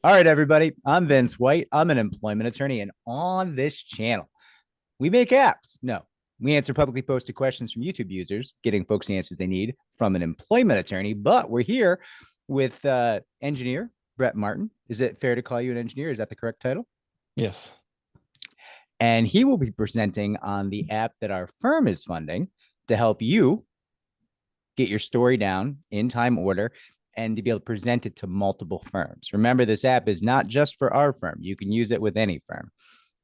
All right, everybody. I'm Vince White. I'm an employment attorney, and on this channel, we make apps. No, we answer publicly posted questions from YouTube users, getting folks the answers they need from an employment attorney. But we're here with engineer Brett Martin. Is it fair to call you an engineer? Is that the correct title? Yes. And he will be presenting on the app that our firm is funding to help you get your story down in time order and to be able to present it to multiple firms. Remember, this app is not just for our firm. You can use it with any firm.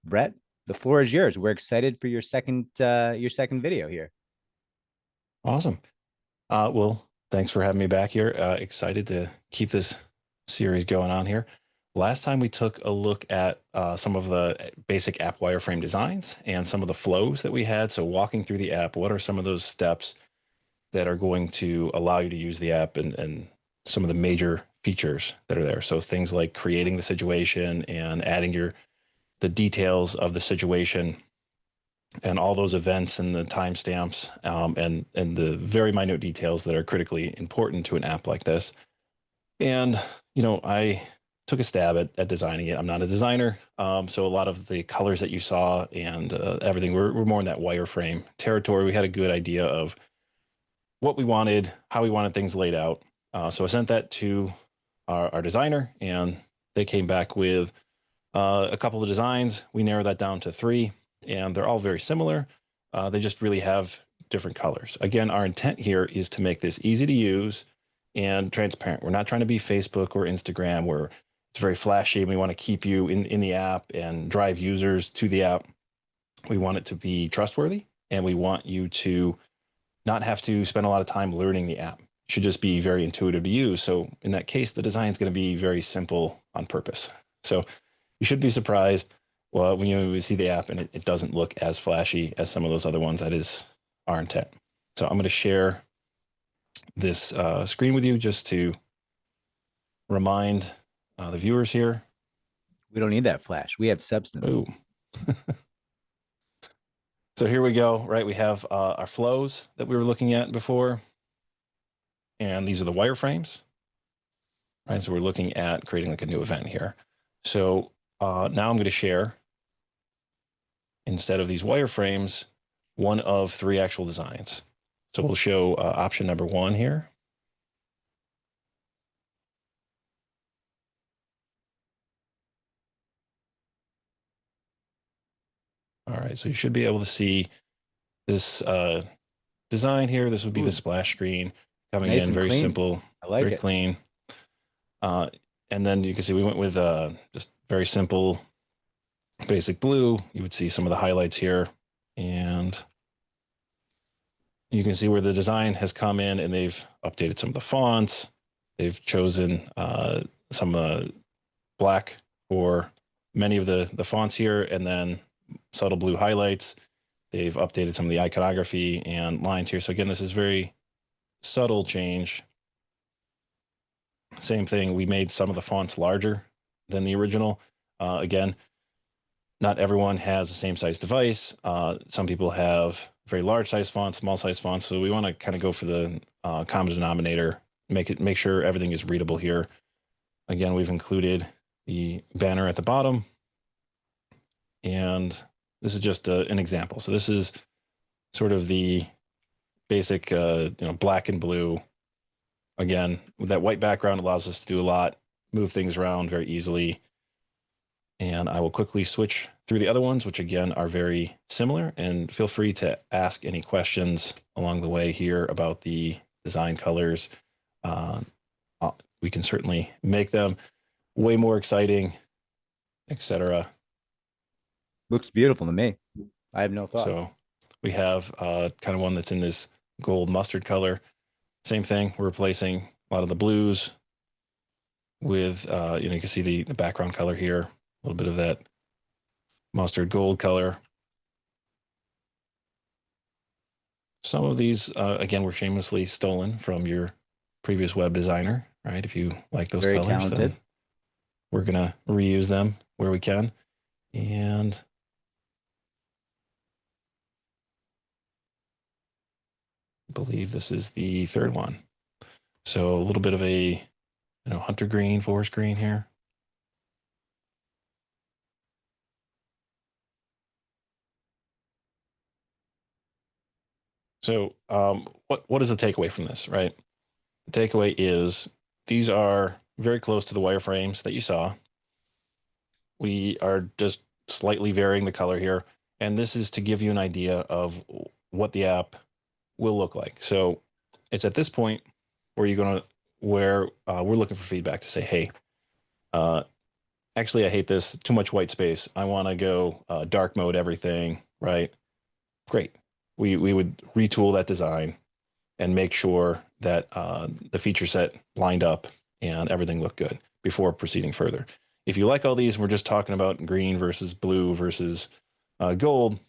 Brett, the floor is yours. We're excited for your second video here. Awesome. Well, thanks for having me back here. Excited to keep this series going on here. Last time we took a look at some of the basic app wireframe designs and some of the flows that we had. So walking through the app, what are some of those steps that are going to allow you to use the app and some of the major features that are there. So things like creating the situation and adding the details of the situation and all those events and the timestamps and the very minute details that are critically important to an app like this. And I took a stab at designing it. I'm not a designer, so a lot of the colors that you saw and everything we're more in that wireframe territory. We had a good idea of what we wanted, how we wanted things laid out. So I sent that to our designer, and they came back with a couple of designs. We narrowed that down to 3, and they're all very similar. They just really have different colors. Again, our intent here is to make this easy to use and transparent. We're not trying to be Facebook or Instagram where it's very flashy and we want to keep you in the app and drive users to the app. We want it to be trustworthy, and we want you to not have to spend a lot of time learning the app. It should just be very intuitive to use. So in that case, the design is going to be very simple on purpose. So you should be surprised when you see the app and it doesn't look as flashy as some of those other ones. That is our intent. So I'm going to share this screen with you just to remind the viewers here. We don't need that flash. We have substance. Ooh. So here we go, right? We have our flows that we were looking at before, and these are the wireframes, right? So we're looking at creating like a new event here. So now I'm going to share, instead of these wireframes, one of 3 actual designs. So we'll show option number 1 here. All right, so you should be able to see this design here. This would be the splash screen coming Nice in, and very clean. simple, I like very it. clean. And then you can see we went with just very simple, basic blue. You would see some of the highlights here, and you can see where the design has come in, and they've updated some of the fonts. They've chosen some black for many of the fonts here, and then subtle blue highlights. They've updated some of the iconography and lines here. So again, this is very subtle change. Same thing, we made some of the fonts larger than the original. Again, not everyone has the same size device. Some people have very large size fonts, small size fonts. So we want to kind of go for the common denominator, make sure everything is readable here. Again, we've included the banner at the bottom, and this is just an example. So this is sort of the basic, black and blue. Again, with that white background allows us to do a lot, move things around very easily. And I will quickly switch through the other ones, which again are very similar. And feel free to ask any questions along the way here about the design colors. We can certainly make them way more exciting, etc. Looks beautiful to me. I have no thoughts. So we have kind of one that's in this gold mustard color. Same thing, we're replacing a lot of the blues with, you can see the background color here, a little bit of that mustard gold color. Some of these, again, were shamelessly stolen from your previous web designer, right? If you like those Very colors, talented. then we're going to reuse them where we can. And I believe this is the 3rd one. So a little bit of a, hunter green, forest green here. So what is the takeaway from this, right? The takeaway is these are very close to the wireframes that you saw. We are just slightly varying the color here. And this is to give you an idea of what the app will look like. So it's at this point where we're looking for feedback to say, hey, uh, actually, I hate this, too much white space. I want to go dark mode everything, right? Great. We would retool that design and make sure that the feature set lined up and everything looked good before proceeding further. If you like all these, we're just talking about green versus blue versus gold,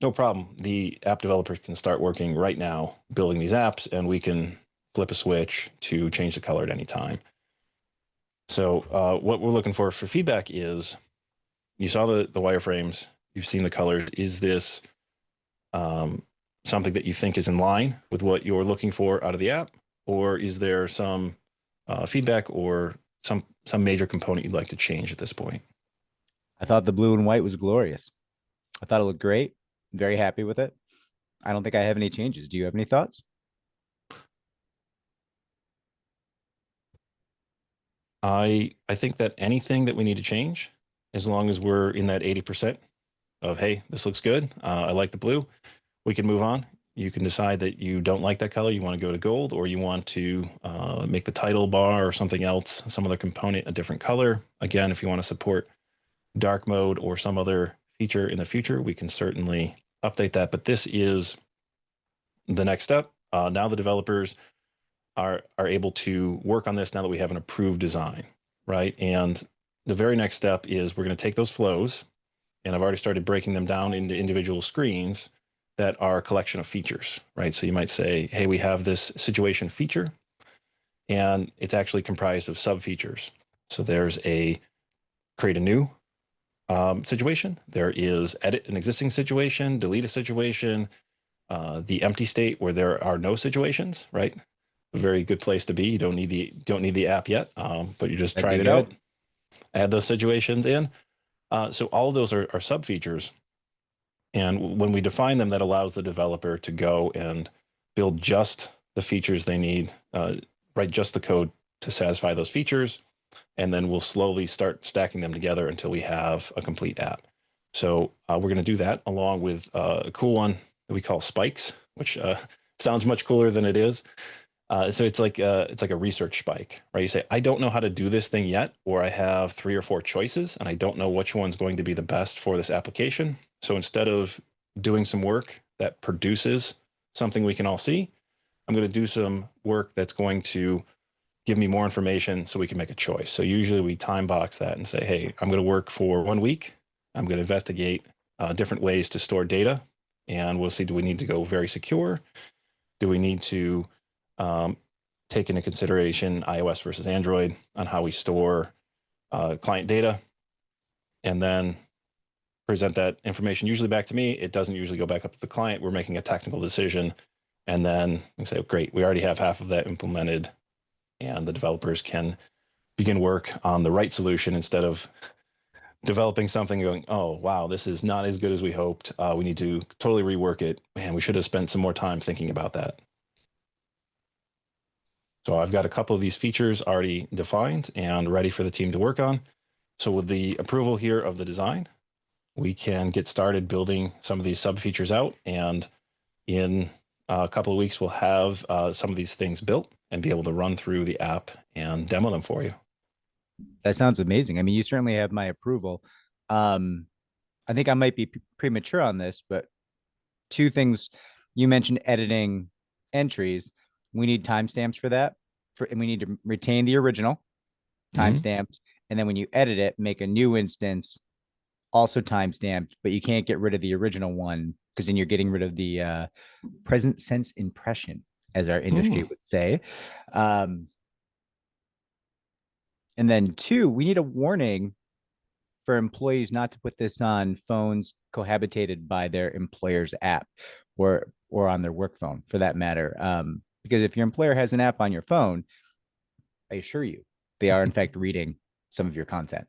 no problem. The app developers can start working right now, building these apps, and we can flip a switch to change the color at any time. So what we're looking for feedback is, you saw the wireframes, you've seen the colors. Is this something that you think is in line with what you're looking for out of the app? Or is there some feedback or some major component you'd like to change at this point? I thought the blue and white was glorious. I thought it looked great. Very happy with it. I don't think I have any changes. Do you have any thoughts? I think that anything that we need to change, as long as we're in that 80% of, hey, this looks good, I like the blue, we can move on. You can decide that you don't like that color, you want to go to gold, or you want to make the title bar or something else, some other component a different color. Again, if you want to support dark mode or some other feature in the future, we can certainly update that. But this is the next step. Now the developers are able to work on this now that we have an approved design, right? And the very next step is we're going to take those flows, and I've already started breaking them down into individual screens that are a collection of features, right? So you might say, hey, we have this situation feature, and it's actually comprised of sub features. So there's a create a new situation. There is edit an existing situation, delete a situation, the empty state where there are no situations, right? A very good place to be. You don't need the app yet, but you're just That'd be trying it good. out. Add those situations in. So all of those are sub features. And when we define them, that allows the developer to go and build just the features they need, write just the code to satisfy those features. And then we'll slowly start stacking them together until we have a complete app. So we're going to do that along with a cool one that we call spikes, which sounds much cooler than it is. So it's like a research spike, right? You say, I don't know how to do this thing yet, or I have 3 or 4 choices, and I don't know which one's going to be the best for this application. So instead of doing some work that produces something we can all see, I'm going to do some work that's going to give me more information so we can make a choice. So usually we time box that and say, hey, I'm going to work for 1 week. I'm going to investigate different ways to store data, and we'll see, do we need to go very secure? Do we need to take into consideration iOS versus Android on how we store client data, and then present that information usually back to me. It doesn't usually go back up to the client. We're making a technical decision, and then we say, great, we already have half of that implemented, and the developers can begin work on the right solution instead of developing something going, oh, wow, this is not as good as we hoped. We need to totally rework it. Man, we should have spent some more time thinking about that. So I've got a couple of these features already defined and ready for the team to work on. So with the approval here of the design, we can get started building some of these sub features out. And in a couple of weeks, we'll have some of these things built and be able to run through the app and demo them for you. That sounds amazing. I mean, you certainly have my approval. I think I might be premature on this, but 2 things you mentioned: editing entries. We need timestamps for that, and we need to retain the original timestamped. And then when you edit it, make a new instance, also timestamped, but you can't get rid of the original one because then you're getting rid of the present sense impression, as our industry would say. And then 2, we need a warning for employees not to put this on phones cohabitated by their employer's app, or on their work phone for that matter. Because if your employer has an app on your phone, I assure you, they are in fact reading some of your content.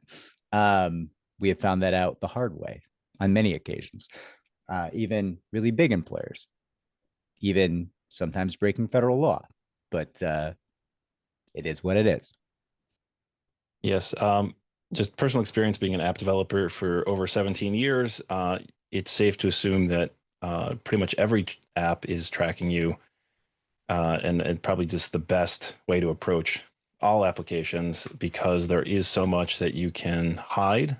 We have found that out the hard way on many occasions, even really big employers. even sometimes breaking federal law. But it is what it is. Yes. Just personal experience being an app developer for over 17 years. It's safe to assume that pretty much every app is tracking you, and probably just the best way to approach all applications, because there is so much that you can hide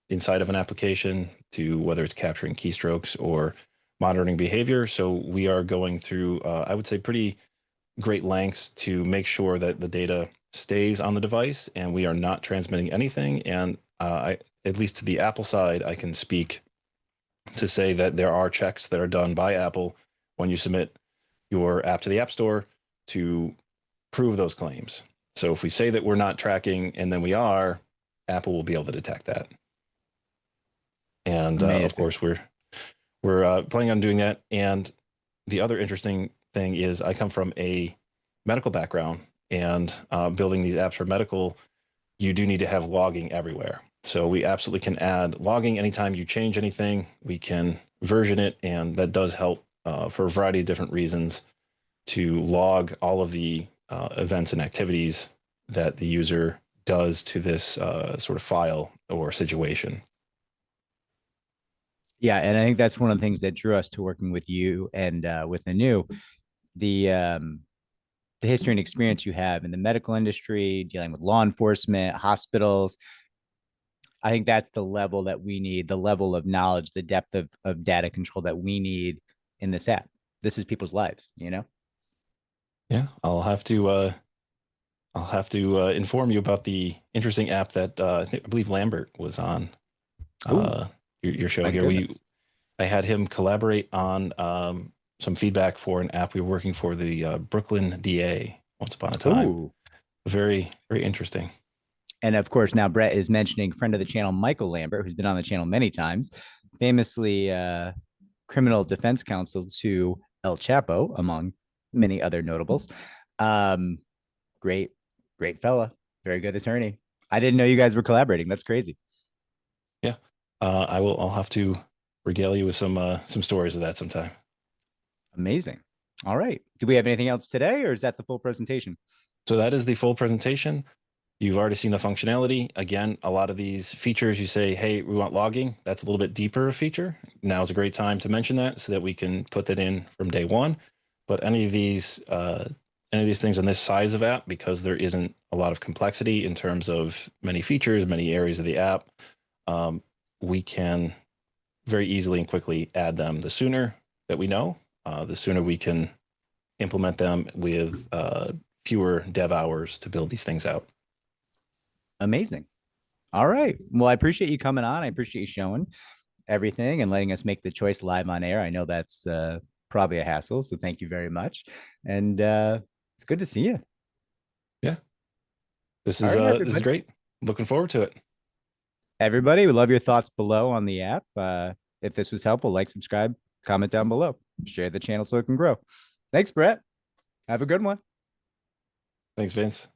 inside of an application, to whether it's capturing keystrokes or monitoring behavior. So we are going through, I would say, pretty great lengths to make sure that the data stays on the device and we are not transmitting anything. And at least to the Apple side, I can speak to say that there are checks that are done by Apple when you submit your app to the App Store to prove those claims. So if we say that we're not tracking and then we are, Apple will be able to detect that. And of course, we're planning on doing that. And the other interesting thing is I come from a medical background, and building these apps for medical, you do need to have logging everywhere. So we absolutely can add logging anytime you change anything. We can version it, and that does help for a variety of different reasons to log all of the events and activities that the user does to this sort of file or situation. Yeah, and I think that's one of the things that drew us to working with you and with the history and experience you have in the medical industry, dealing with law enforcement, hospitals. I think that's the level that we need, the level of knowledge, the depth of data control that we need in this app. This is people's lives, you know? Yeah, I'll have to inform you about the interesting app that I believe Lambert was on Ooh, your show my here. goodness. I had him collaborate on some feedback for an app we were working for, the Brooklyn DA once upon a time. Ooh. Very, very interesting. And of course, now Brett is mentioning friend of the channel, Michael Lambert, who's been on the channel many times, famously criminal defense counsel to El Chapo, among many other notables. Um, great, great fella. Very good attorney. I didn't know you guys were collaborating. That's crazy. Yeah, I'll have to regale you with some stories of that sometime. Amazing. All right. Do we have anything else today, or is that the full presentation? So that is the full presentation. You've already seen the functionality. Again, a lot of these features, you say, hey, we want logging. That's a little bit deeper feature. Now is a great time to mention that so that we can put that in from day one. But any of these things on this size of app, because there isn't a lot of complexity in terms of many features, many areas of the app, we can very easily and quickly add them. The sooner that we know, the sooner we can implement them with fewer dev hours to build these things out. Amazing. All right. Well, I appreciate you coming on. I appreciate you showing everything and letting us make the choice live on air. I know that's probably a hassle. So thank you very much. And it's good to see you. Yeah, All right, this is everybody. great. Looking forward to it. Everybody, we love your thoughts below on the app. If this was helpful, like, subscribe, comment down below, share the channel so it can grow. Thanks, Brett. Have a good one. Thanks, Vince.